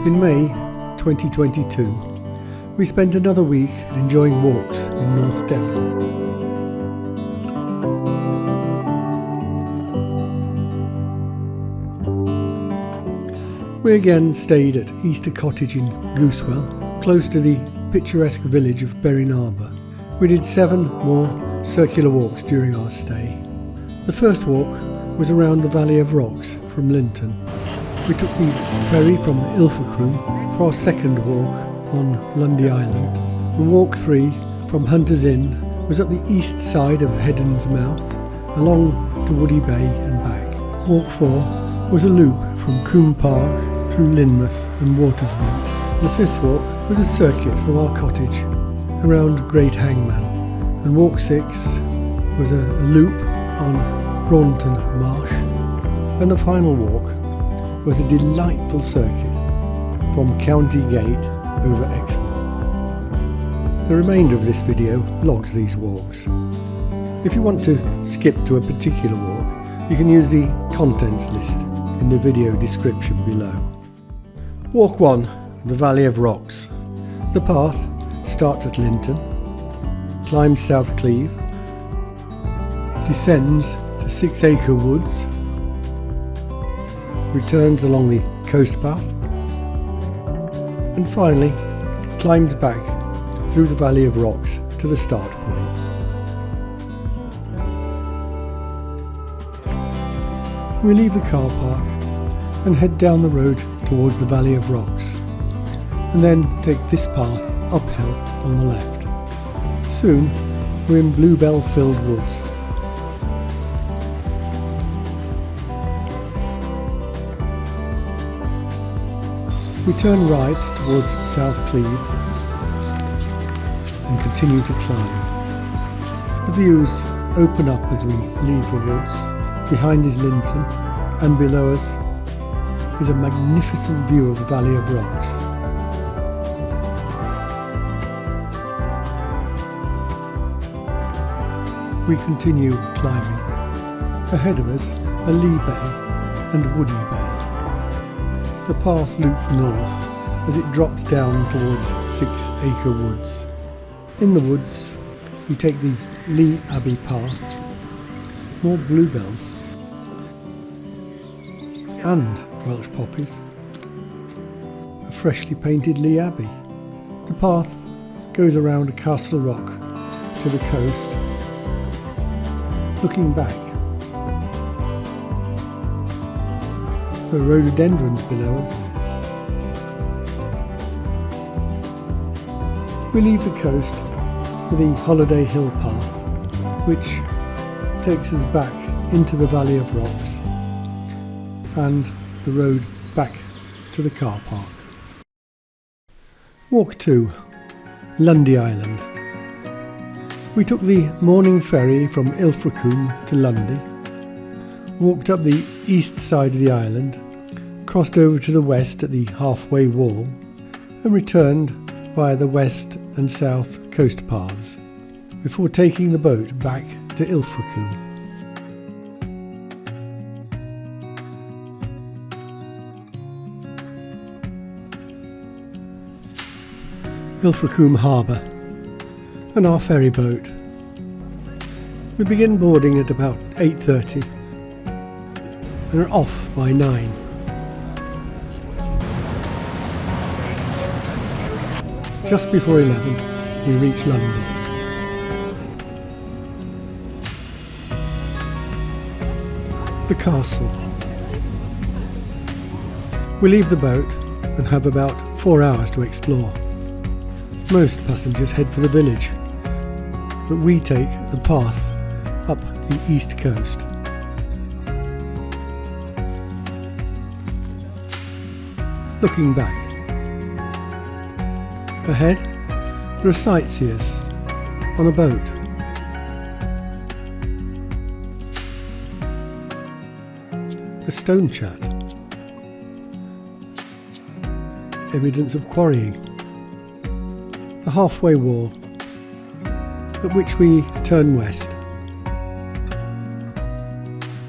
In May 2022, we spent another week enjoying walks in North Devon. We again stayed at Easter Cottage in Goosewell, close to the picturesque village of Berrynarbor. We did 7 more circular walks during our stay. The first walk was around the Valley of Rocks from Linton. We took the ferry from Ilfracombe for our second walk on Lundy Island. And walk 3 from Hunter's Inn was up the east side of Heddon's mouth, along to Woody Bay and back. Walk 4 was a loop from Coombe Park through Lynmouth and Watersmeet. The 5th walk was a circuit from our cottage around Great Hangman, and walk 6 was a loop on Braunton Marsh, and the final walk was a delightful circuit from County Gate over Exmoor. The remainder of this video logs these walks. If you want to skip to a particular walk, you can use the contents list in the video description below. Walk 1, the Valley of Rocks. The path starts at Linton, climbs South Cleeve, descends to 6 Acre Woods, returns along the coast path, and finally climbs back through the Valley of Rocks to the start point. We leave the car park and head down the road towards the Valley of Rocks, and then take this path uphill on the left. Soon we're in bluebell-filled woods. We turn right towards South Cleeve and continue to climb. The views open up as we leave the woods. Behind is Linton, and below us is a magnificent view of the Valley of Rocks. We continue climbing. Ahead of us are Lee Bay and Woody Bay. The path loops north as it drops down towards 6 Acre Woods. In the woods, we take the Lee Abbey path, more bluebells and Welsh poppies, a freshly painted Lee Abbey. The path goes around Castle Rock to the coast. Looking back, there are rhododendrons below us. We leave the coast with the Holiday Hill path, which takes us back into the Valley of Rocks and the road back to the car park. Walk 2, Lundy Island. We took the morning ferry from Ilfracombe to Lundy, walked up the east side of the island, crossed over to the west at the halfway wall, and returned via the west and south coast paths, before taking the boat back to Ilfracombe. Ilfracombe Harbour and our ferry boat. We begin boarding at about 8:30 and are off by 9. Just before 11 we reach London. The castle. We leave the boat and have about 4 hours to explore. Most passengers head for the village, but we take the path up the east coast. Looking back. Ahead, there are sightseers on a boat. A stone chat. Evidence of quarrying. The halfway wall, at which we turn west.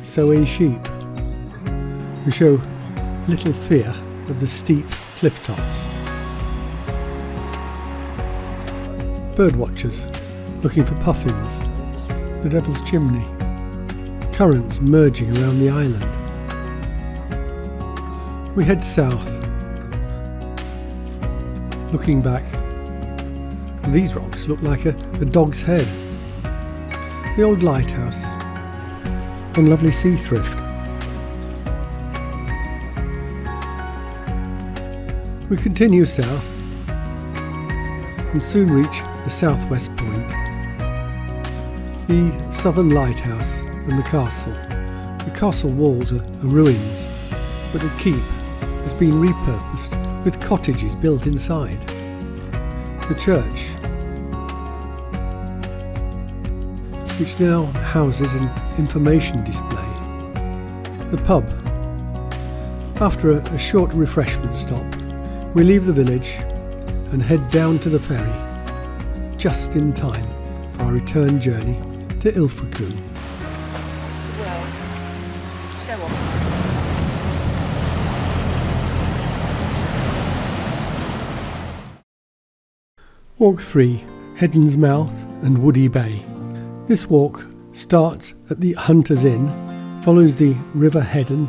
Soay sheep, who show little fear of the steep cliff tops. Birdwatchers looking for puffins, the Devil's Chimney, currents merging around the island. We head south, looking back. These rocks look like a dog's head. The old lighthouse and lovely sea thrift. We continue south and soon reach the southwest point, the southern lighthouse and the castle. The castle walls are ruins, but the keep has been repurposed with cottages built inside. The church, which now houses an information display. The pub. After a short refreshment stop, we leave the village and head down to the ferry, just in time for our return journey to Ilfracombe. Walk 3, Heddon's Mouth and Woody Bay. This walk starts at the Hunter's Inn, follows the River Heddon,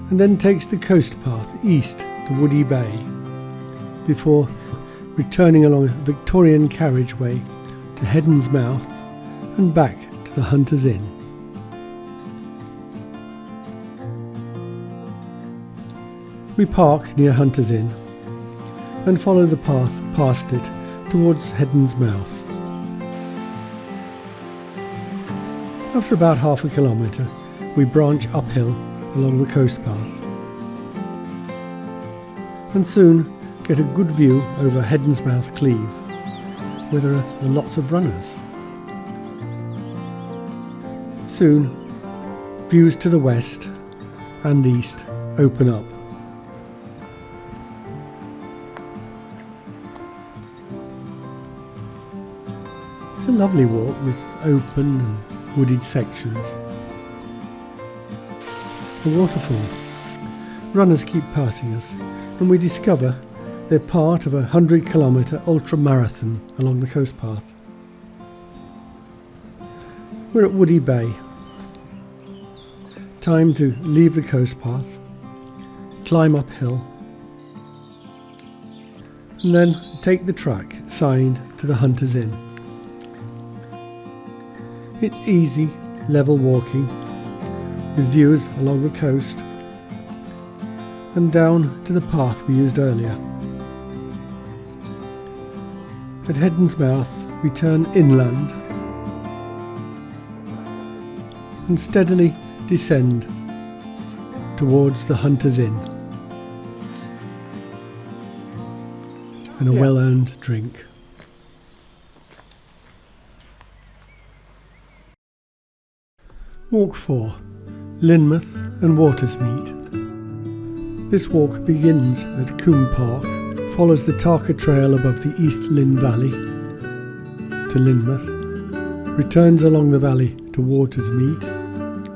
and then takes the coast path east to Woody Bay, before returning along a Victorian carriageway to Heddon's Mouth and back to the Hunter's Inn. We park near Hunter's Inn and follow the path past it towards Heddon's Mouth. After about half a kilometre, we branch uphill along the coast path and soon get a good view over Heddon's Mouth Cleeve, where there are lots of runners. Soon, views to the west and east open up. It's a lovely walk with open and wooded sections. A waterfall. Runners keep passing us, and we discover they're part of a 100-kilometre ultra-marathon along the coast path. We're at Woody Bay. Time to leave the coast path, climb uphill, and then take the track signed to the Hunter's Inn. It's easy, level walking, with views along the coast and down to the path we used earlier. At Heddon's Mouth, we turn inland and steadily descend towards the Hunter's Inn and a well-earned drink. Walk 4, Lynmouth and Watersmeet. This walk begins at Coombe Park, follows the Tarka Trail above the East Lynn Valley to Lynmouth, returns along the valley to Watersmeet,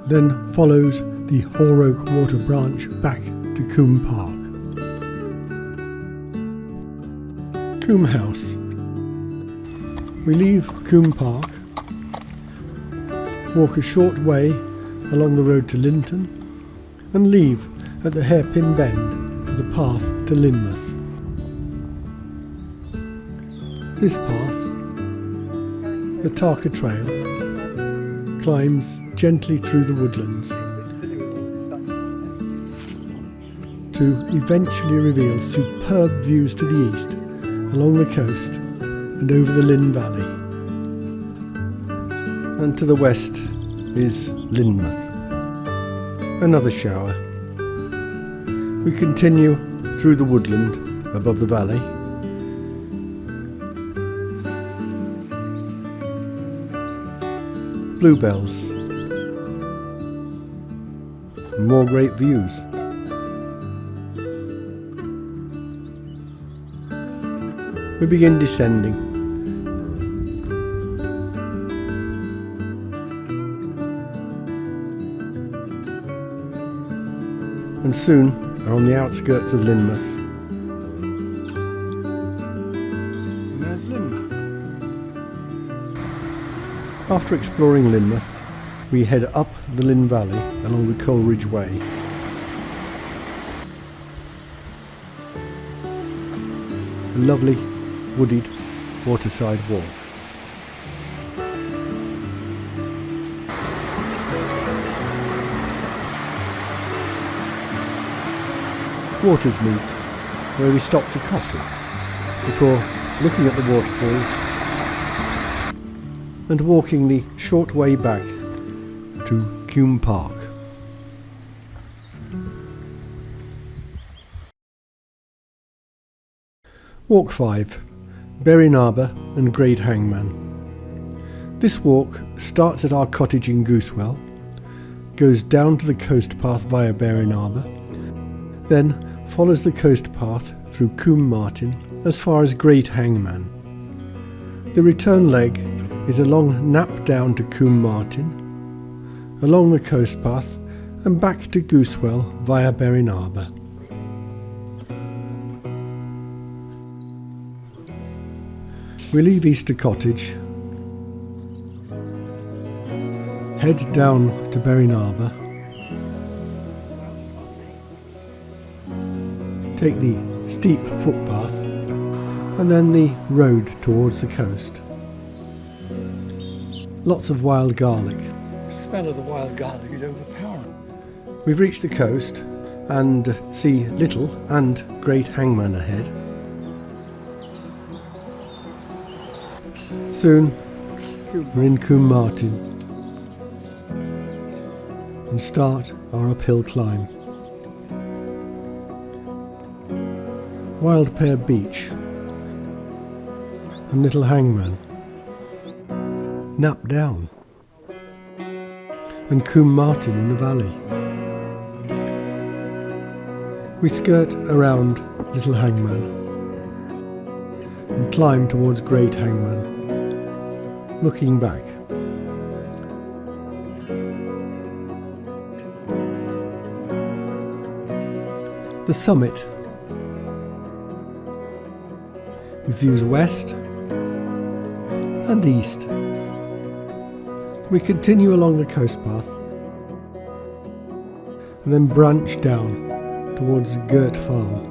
then follows the Horroke Water branch back to Coombe Park. Coombe House. We leave Coombe Park, walk a short way along the road to Linton, and leave at the hairpin bend of the path to Lynmouth. This path, the Tarka Trail, climbs gently through the woodlands to eventually reveal superb views to the east, along the coast and over the Lynn Valley. And to the west is Lynmouth. Another shower. We continue through the woodland above the valley. Bluebells. More great views. We begin descending. And soon are on the outskirts of Lynmouth. After exploring Lynmouth, we head up the Lynn Valley along the Coleridge Way. A lovely wooded waterside walk. Watersmeet, where we stopped for coffee before looking at the waterfalls and walking the short way back to Coombe Park. Walk 5, Berrynarbor and Great Hangman. This walk starts at our cottage in Goosewell, goes down to the coast path via Berrynarbor, then follows the coast path through Coombe Martin as far as Great Hangman. The return leg is a long nap down to Coombe Martin, along the coast path and back to Goosewell via Berrynarbor. We leave Easter Cottage, head down to Berrynarbor, take the steep footpath and then the road towards the coast. Lots of wild garlic. The smell of the wild garlic is overpowering. We've reached the coast and see Little and Great Hangman ahead. Soon we're in Coombe Martin and start our uphill climb. Wild Pear Beach and Little Hangman, Nap Down and Coombe Martin in the valley. We skirt around Little Hangman and climb towards Great Hangman, looking back. The summit, with views west and east. We continue along the coast path and then branch down towards Gert Farm.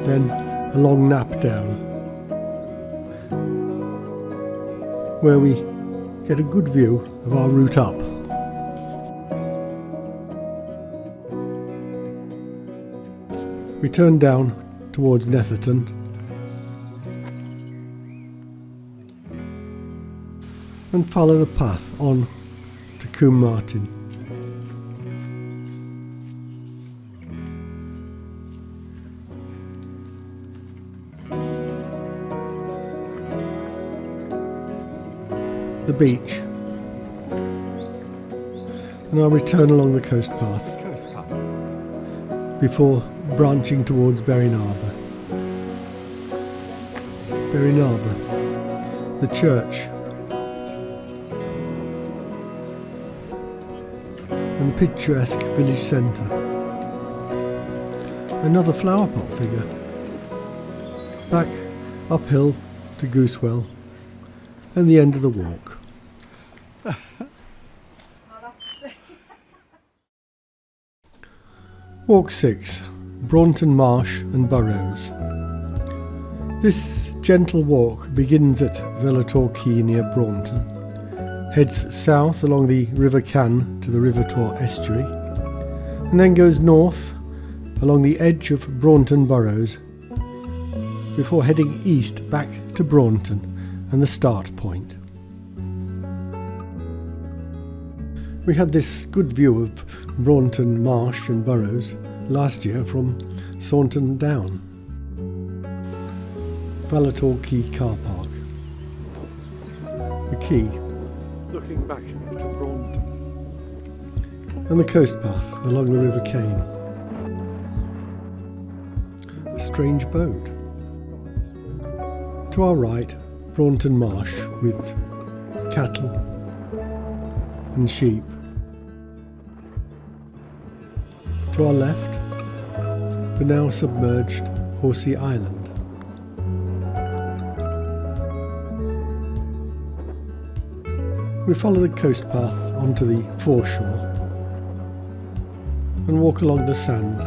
Then a long nap down, where we get a good view of our route up. We turn down towards Netherton and follow the path on to Coombe Martin. The beach, and our return along the coast path before branching towards Berrynarbor. Berrynarbor, the church, and the picturesque village centre. Another flower pot figure. Back uphill to Goosewell and the end of the walk. Walk 6, Braunton, Marsh and Burrows. This gentle walk begins at Velator Quay near Braunton, heads south along the River Cann to the River Tor estuary, and then goes north along the edge of Braunton Burrows before heading east back to Braunton and the start point. We had this good view of Braunton, Marsh and Burrows last year from Saunton Down. Velator Quay car park. The quay, looking back to Braunton. And the coast path along the River Cane. A strange boat. To our right, Braunton Marsh with cattle and sheep To our left, the now submerged Horsey Island. We follow the coast path onto the foreshore and walk along the sand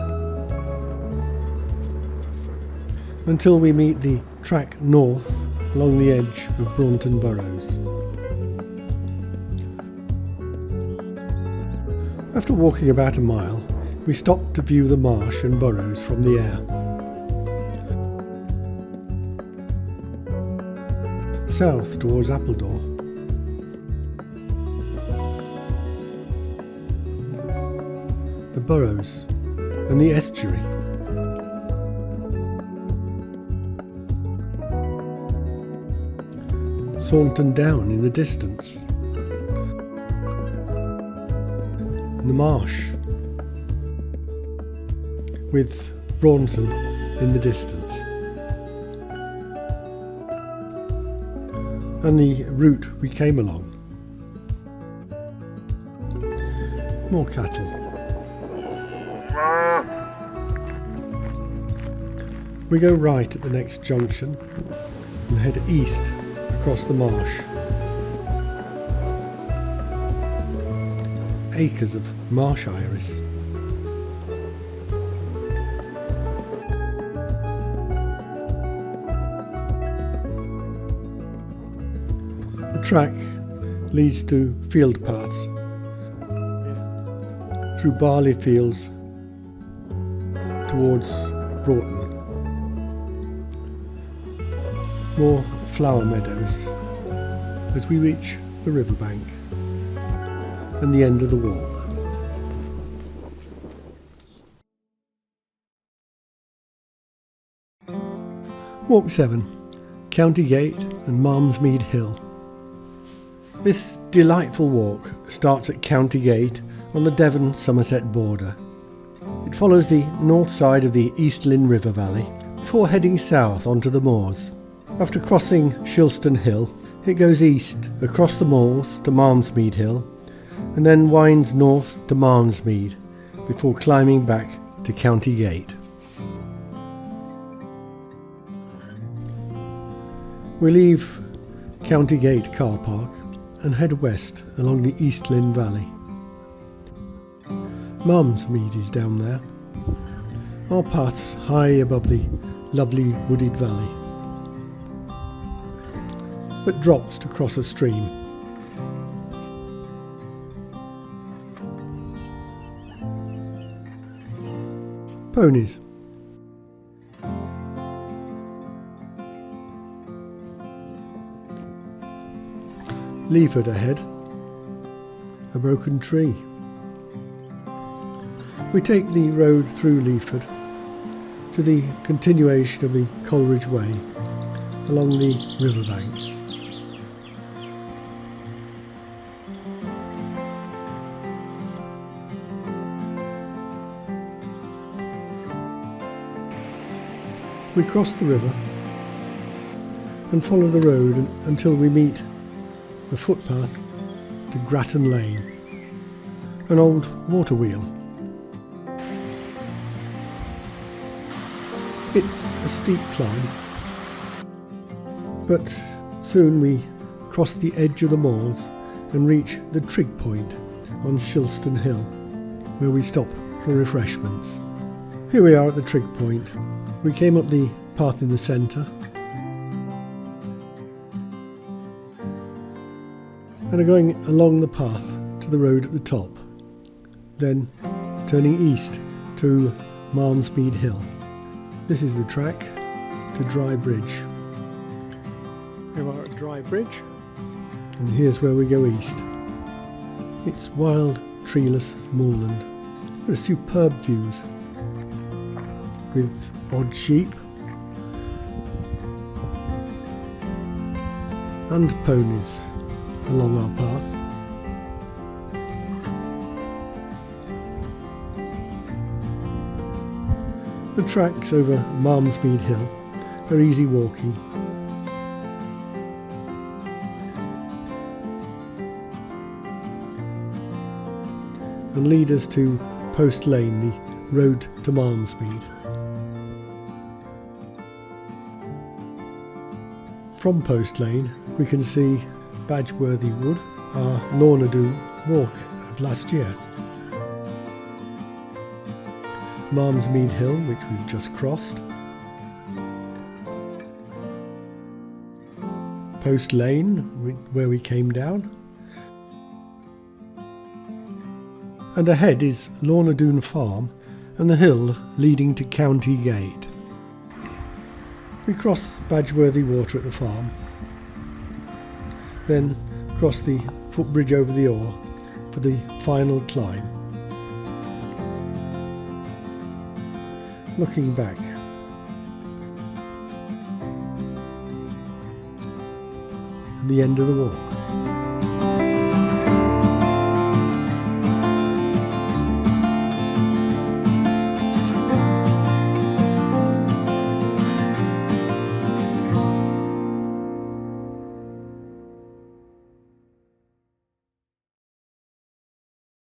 until we meet the track north along the edge of Braunton Burrows. After walking about a mile, we stop to view the Marsh and Burrows from the air. South towards Appledore. The Burrows and the estuary. Saunton Down in the distance. And the Marsh, with Braunton in the distance. And the route we came along. More cattle. We go right at the next junction and head east across the marsh. Acres of marsh iris. The track leads to field paths through barley fields towards Braunton. More flower meadows as we reach the riverbank and the end of the walk. Walk 7, County Gate and Malmsmead Hill. This delightful walk starts at County Gate on the Devon-Somerset border. It follows the north side of the East Lynn River Valley before heading south onto the moors. After crossing Shilston Hill, it goes east across the moors to Malmsmead Hill and then winds north to Malmsmead before climbing back to County Gate. We leave County Gate car park and head west along the East Lynn Valley. Malmsmead is down there, our paths high above the lovely wooded valley, but drops to cross a stream. Ponies. Lynmouth ahead. A broken tree. We take the road through Lynmouth to the continuation of the Coleridge Way along the riverbank. We cross the river and follow the road until we meet the footpath to Grattan Lane, an old water wheel. It's a steep climb, but soon we cross the edge of the moors and reach the trig point on Shilston Hill, where we stop for refreshments. Here we are at the trig point. We came up the path in the centre and are going along the path to the road at the top, then turning east to Malmsmead Hill. This is the track to Dry Bridge. Here we are at Dry Bridge, and here's where we go east. It's wild, treeless moorland. There are superb views with odd sheep and ponies along our path. The tracks over Malmsmead Hill are easy walking. And lead us to Post Lane, the road to Malmsmead. From Post Lane we can see Badgeworthy Wood, our Lornadoo walk of last year. Malmsmead Hill, which we've just crossed. Post Lane, where we came down. And ahead is Lornadoo Farm and the hill leading to County Gate. We cross Badgeworthy Water at the farm, then cross the footbridge over the Ore for the final climb. Looking back, at the end of the walk.